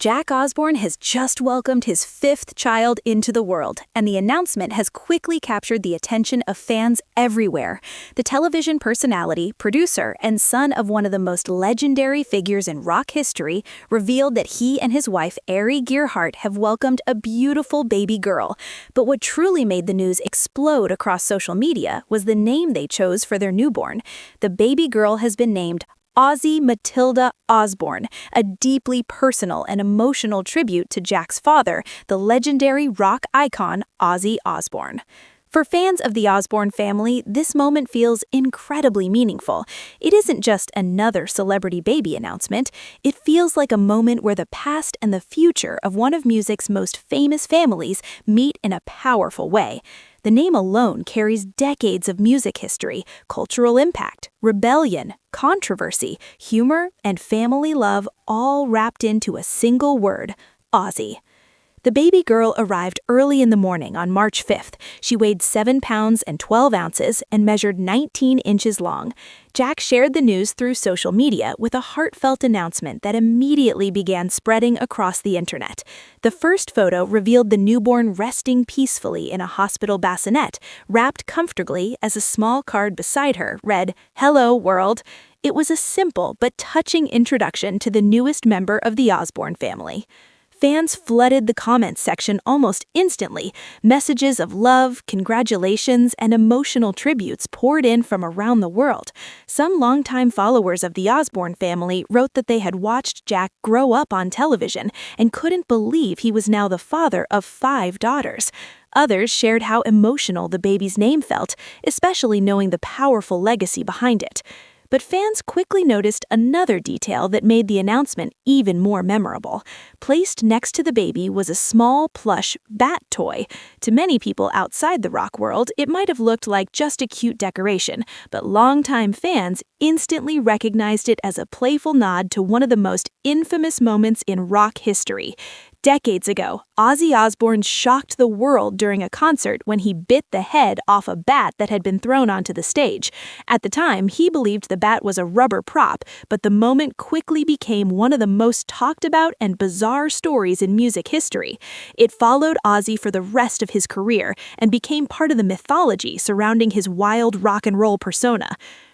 Jack Osbourne has just welcomed his fifth child into the world, and the announcement has quickly captured the attention of fans everywhere. The television personality, producer, and son of one of the most legendary figures in rock history revealed that he and his wife, Aree Gearhart, have welcomed a beautiful baby girl. But what truly made the news explode across social media was the name they chose for their newborn. The baby girl has been named Ozzy Matilda Osbourne, a deeply personal and emotional tribute to Jack's father, the legendary rock icon Ozzy Osbourne. For fans of the Osbourne family, this moment feels incredibly meaningful. It isn't just another celebrity baby announcement. It feels like a moment where the past and the future of one of music's most famous families meet in a powerful way. The name alone carries decades of music history, cultural impact, rebellion, controversy, humor, and family love all wrapped into a single word: Ozzy. The baby girl arrived early in the morning on March 5th. She weighed 7 pounds and 12 ounces and measured 19 inches long. Jack shared the news through social media with a heartfelt announcement that immediately began spreading across the internet. The first photo revealed the newborn resting peacefully in a hospital bassinet, wrapped comfortably as a small card beside her read, "Hello, world." It was a simple but touching introduction to the newest member of the Osbourne family. Fans flooded the comments section almost instantly. Messages of love, congratulations, and emotional tributes poured in from around the world. Some longtime followers of the Osbourne family wrote that they had watched Jack grow up on television and couldn't believe he was now the father of 5 daughters. Others shared how emotional the baby's name felt, especially knowing the powerful legacy behind it. But fans quickly noticed another detail that made the announcement even more memorable. Placed next to the baby was a small, plush bat toy. To many people outside the rock world, it might have looked like just a cute decoration, but longtime fans instantly recognized it as a playful nod to one of the most infamous moments in rock history. Decades ago, Ozzy Osbourne shocked the world during a concert when he bit the head off a bat that had been thrown onto the stage. At the time, he believed the bat was a rubber prop, but the moment quickly became one of the most talked about and bizarre stories in music history. It followed Ozzy for the rest of his career and became part of the mythology surrounding his wild rock and roll persona.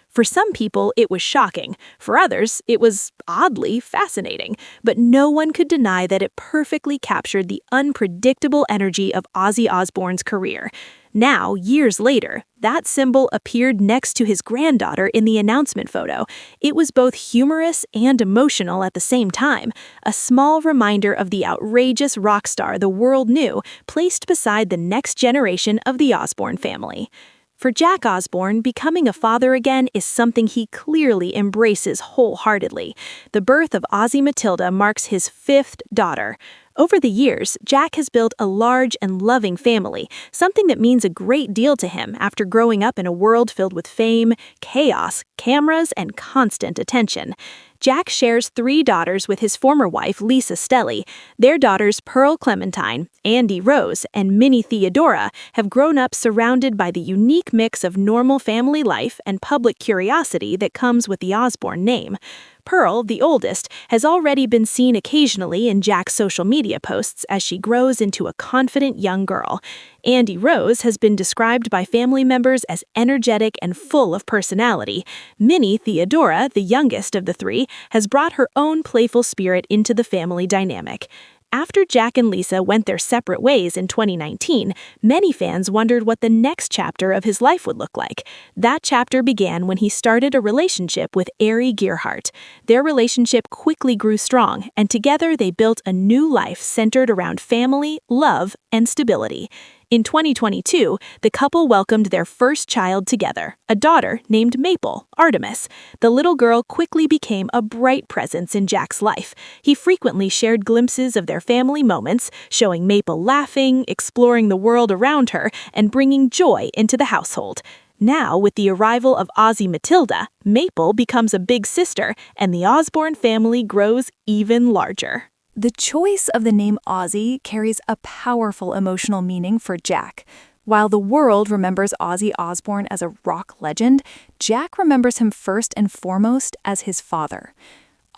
For some people, it was shocking. For others, it was oddly fascinating. But no one could deny that it perfectly captured the unpredictable energy of Ozzy Osbourne's career. Now, years later, that symbol appeared next to his granddaughter in the announcement photo. It was both humorous and emotional at the same time, a small reminder of the outrageous rock star the world knew, placed beside the next generation of the Osbourne family. For Jack Osbourne, becoming a father again is something he clearly embraces wholeheartedly. The birth of Ozzy Matilda marks his 5th daughter. Over the years, Jack has built a large and loving family, something that means a great deal to him after growing up in a world filled with fame, chaos, cameras, and constant attention. Jack shares 3 daughters with his former wife, Lisa Stelly. Their daughters, Pearl Clementine, Andy Rose, and Minnie Theodora, have grown up surrounded by the unique mix of normal family life and public curiosity that comes with the Osbourne name. Pearl, the oldest, has already been seen occasionally in Jack's social media posts as she grows into a confident young girl. Andy Rose has been described by family members as energetic and full of personality. Minnie Theodora, the youngest of the 3, has brought her own playful spirit into the family dynamic. After Jack and Lisa went their separate ways in 2019, many fans wondered what the next chapter of his life would look like. That chapter began when he started a relationship with Aree Gearhart. Their relationship quickly grew strong, and together they built a new life centered around family, love, and stability. In 2022, the couple welcomed their first child together, a daughter named Maple, Artemis. The little girl quickly became a bright presence in Jack's life. He frequently shared glimpses of their family moments, showing Maple laughing, exploring the world around her, and bringing joy into the household. Now, with the arrival of Ozzy Matilda, Maple becomes a big sister, and the Osbourne family grows even larger. The choice of the name Ozzy carries a powerful emotional meaning for Jack. While the world remembers Ozzy Osbourne as a rock legend, Jack remembers him first and foremost as his father.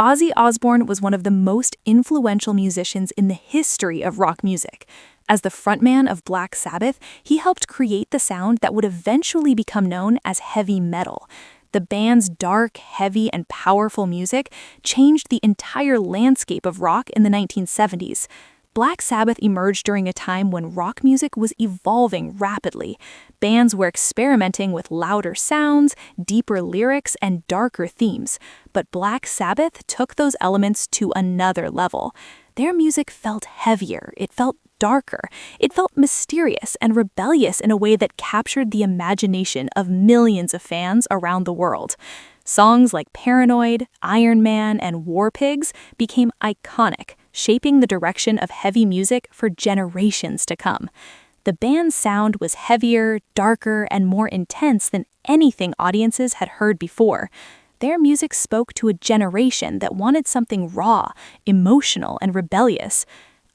Ozzy Osbourne was one of the most influential musicians in the history of rock music. As the frontman of Black Sabbath, he helped create the sound that would eventually become known as heavy metal. The band's dark, heavy, and powerful music changed the entire landscape of rock in the 1970s. Black Sabbath emerged during a time when rock music was evolving rapidly. Bands were experimenting with louder sounds, deeper lyrics, and darker themes. But Black Sabbath took those elements to another level. Their music felt heavier, it felt darker, it felt mysterious and rebellious in a way that captured the imagination of millions of fans around the world. Songs like Paranoid, Iron Man, and War Pigs became iconic, shaping the direction of heavy music for generations to come. The band's sound was heavier, darker, and more intense than anything audiences had heard before. Their music spoke to a generation that wanted something raw, emotional, and rebellious.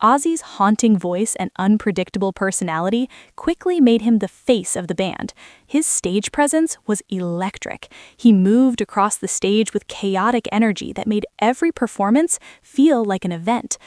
Ozzy's haunting voice and unpredictable personality quickly made him the face of the band. His stage presence was electric. He moved across the stage with chaotic energy that made every performance feel like an event.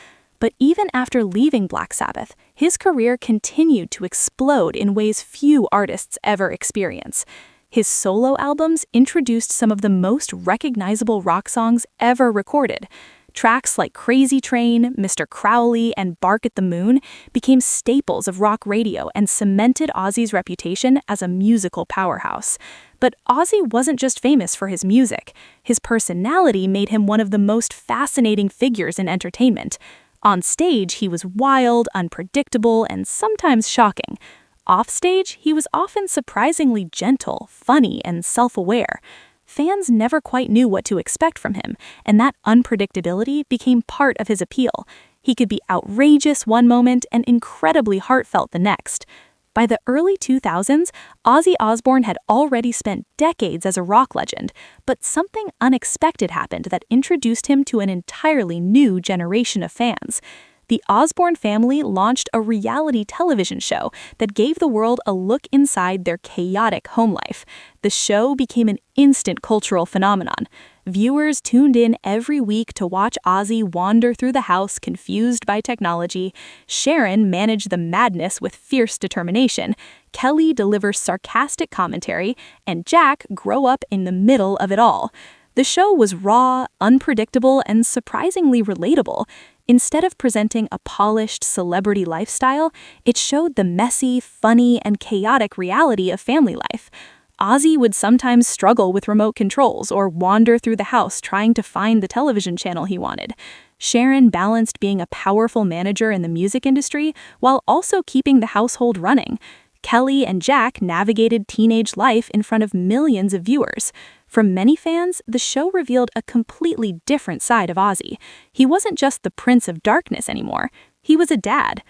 But even after leaving Black Sabbath, his career continued to explode in ways few artists ever experience. His solo albums introduced some of the most recognizable rock songs ever recorded. Tracks like Crazy Train, Mr. Crowley, and Bark at the Moon became staples of rock radio and cemented Ozzy's reputation as a musical powerhouse. But Ozzy wasn't just famous for his music. His personality made him one of the most fascinating figures in entertainment. On stage, he was wild, unpredictable, and sometimes shocking. Offstage, he was often surprisingly gentle, funny, and self-aware. Fans never quite knew what to expect from him, and that unpredictability became part of his appeal. He could be outrageous one moment and incredibly heartfelt the next. By the early 2000s, Ozzy Osbourne had already spent decades as a rock legend, but something unexpected happened that introduced him to an entirely new generation of fans. The Osbourne family launched a reality television show that gave the world a look inside their chaotic home life. The show became an instant cultural phenomenon. Viewers tuned in every week to watch Ozzy wander through the house confused by technology. Sharon managed the madness with fierce determination. Kelly delivers sarcastic commentary, and Jack grow up in the middle of it all. The show was raw, unpredictable, and surprisingly relatable. Instead of presenting a polished celebrity lifestyle, it showed the messy, funny, and chaotic reality of family life. Ozzy would sometimes struggle with remote controls or wander through the house trying to find the television channel he wanted. Sharon balanced being a powerful manager in the music industry while also keeping the household running. Kelly and Jack navigated teenage life in front of millions of viewers. For many fans, the show revealed a completely different side of Ozzy. He wasn't just the Prince of Darkness anymore. He was a dad.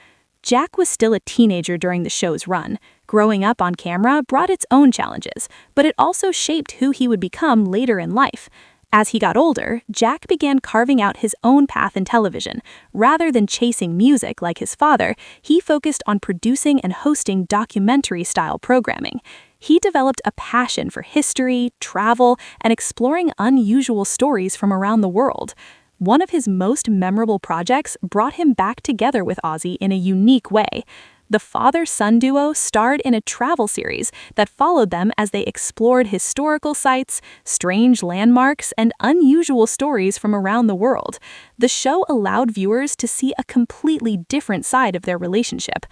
Jack was still a teenager during the show's run. Growing up on camera brought its own challenges, but it also shaped who he would become later in life. As he got older, Jack began carving out his own path in television. Rather than chasing music like his father, he focused on producing and hosting documentary-style programming. He developed a passion for history, travel, and exploring unusual stories from around the world. One of his most memorable projects brought him back together with Ozzy in a unique way. The father-son duo starred in a travel series that followed them as they explored historical sites, strange landmarks, and unusual stories from around the world. The show allowed viewers to see a completely different side of their relationship.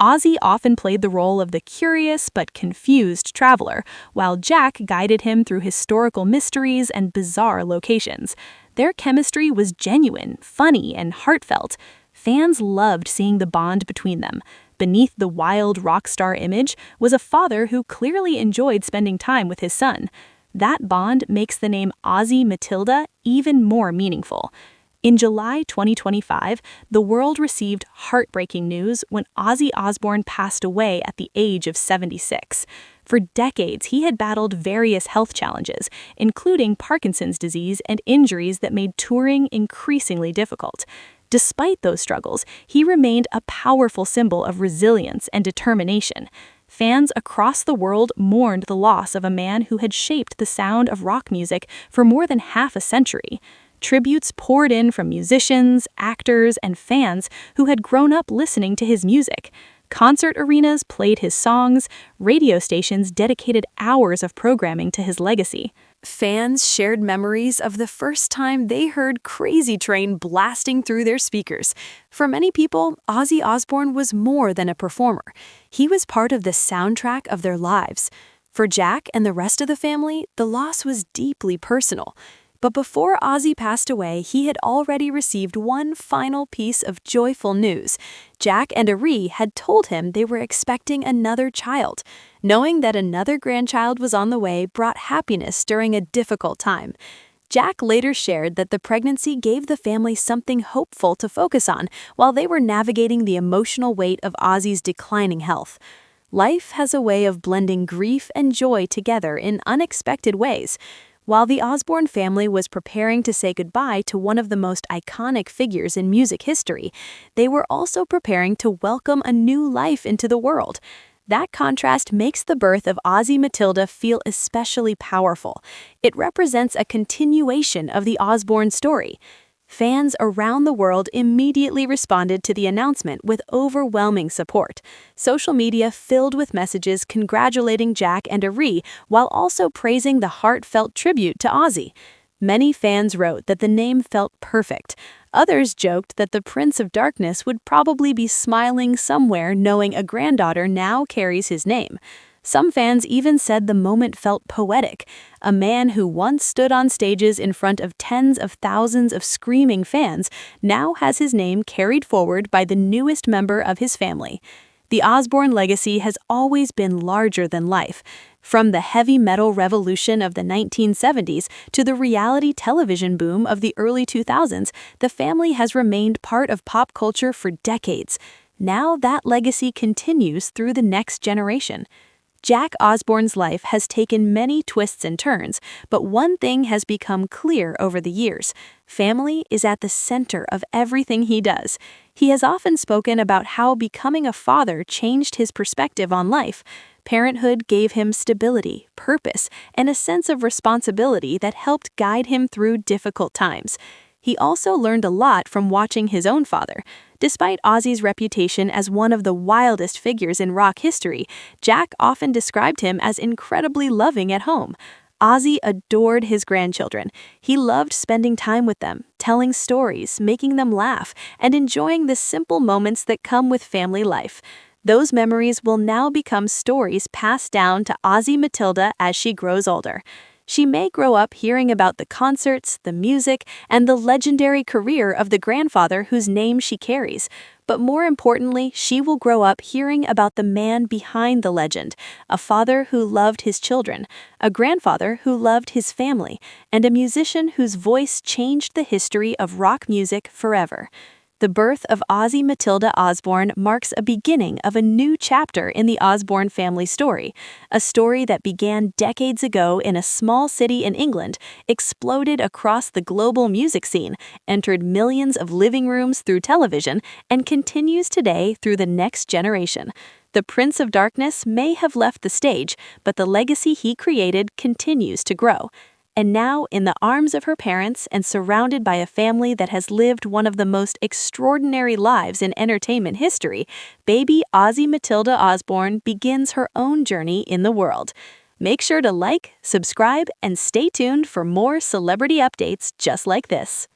Ozzy often played the role of the curious but confused traveler, while Jack guided him through historical mysteries and bizarre locations. Their chemistry was genuine, funny, and heartfelt. Fans loved seeing the bond between them. Beneath the wild rock star image was a father who clearly enjoyed spending time with his son. That bond makes the name Ozzy Matilda even more meaningful. In July 2025, the world received heartbreaking news when Ozzy Osbourne passed away at the age of 76. For decades, he had battled various health challenges, including Parkinson's disease and injuries that made touring increasingly difficult. Despite those struggles, he remained a powerful symbol of resilience and determination. Fans across the world mourned the loss of a man who had shaped the sound of rock music for more than half a century. Tributes poured in from musicians, actors, and fans who had grown up listening to his music. Concert arenas played his songs, radio stations dedicated hours of programming to his legacy. Fans shared memories of the first time they heard Crazy Train blasting through their speakers. For many people, Ozzy Osbourne was more than a performer. He was part of the soundtrack of their lives. For Jack and the rest of the family, the loss was deeply personal. But before Ozzy passed away, he had already received one final piece of joyful news. Jack and Aree had told him they were expecting another child. Knowing that another grandchild was on the way brought happiness during a difficult time. Jack later shared that the pregnancy gave the family something hopeful to focus on while they were navigating the emotional weight of Ozzy's declining health. Life has a way of blending grief and joy together in unexpected ways. While the Osbourne family was preparing to say goodbye to one of the most iconic figures in music history, they were also preparing to welcome a new life into the world. That contrast makes the birth of Ozzy Matilda feel especially powerful. It represents a continuation of the Osbourne story. Fans around the world immediately responded to the announcement with overwhelming support. Social media filled with messages congratulating Jack and Aree while also praising the heartfelt tribute to Ozzy. Many fans wrote that the name felt perfect. Others joked that the Prince of Darkness would probably be smiling somewhere knowing a granddaughter now carries his name. Some fans even said the moment felt poetic. A man who once stood on stages in front of tens of thousands of screaming fans now has his name carried forward by the newest member of his family. The Osbourne legacy has always been larger than life. From the heavy metal revolution of the 1970s to the reality television boom of the early 2000s, the family has remained part of pop culture for decades. Now that legacy continues through the next generation. Jack Osbourne's life has taken many twists and turns, but one thing has become clear over the years. Family is at the center of everything he does. He has often spoken about how becoming a father changed his perspective on life. Parenthood gave him stability, purpose, and a sense of responsibility that helped guide him through difficult times. He also learned a lot from watching his own father. Despite Ozzy's reputation as one of the wildest figures in rock history, Jack often described him as incredibly loving at home. Ozzy adored his grandchildren. He loved spending time with them, telling stories, making them laugh, and enjoying the simple moments that come with family life. Those memories will now become stories passed down to Ozzy Matilda as she grows older. She may grow up hearing about the concerts, the music, and the legendary career of the grandfather whose name she carries. But more importantly, she will grow up hearing about the man behind the legend, a father who loved his children, a grandfather who loved his family, and a musician whose voice changed the history of rock music forever. The birth of Ozzy Matilda Osbourne marks a beginning of a new chapter in the Osbourne family story, a story that began decades ago in a small city in England, exploded across the global music scene, entered millions of living rooms through television, and continues today through the next generation. The Prince of Darkness may have left the stage, but the legacy he created continues to grow. And now, in the arms of her parents and surrounded by a family that has lived one of the most extraordinary lives in entertainment history, baby Ozzy Matilda Osbourne begins her own journey in the world. Make sure to like, subscribe, and stay tuned for more celebrity updates just like this.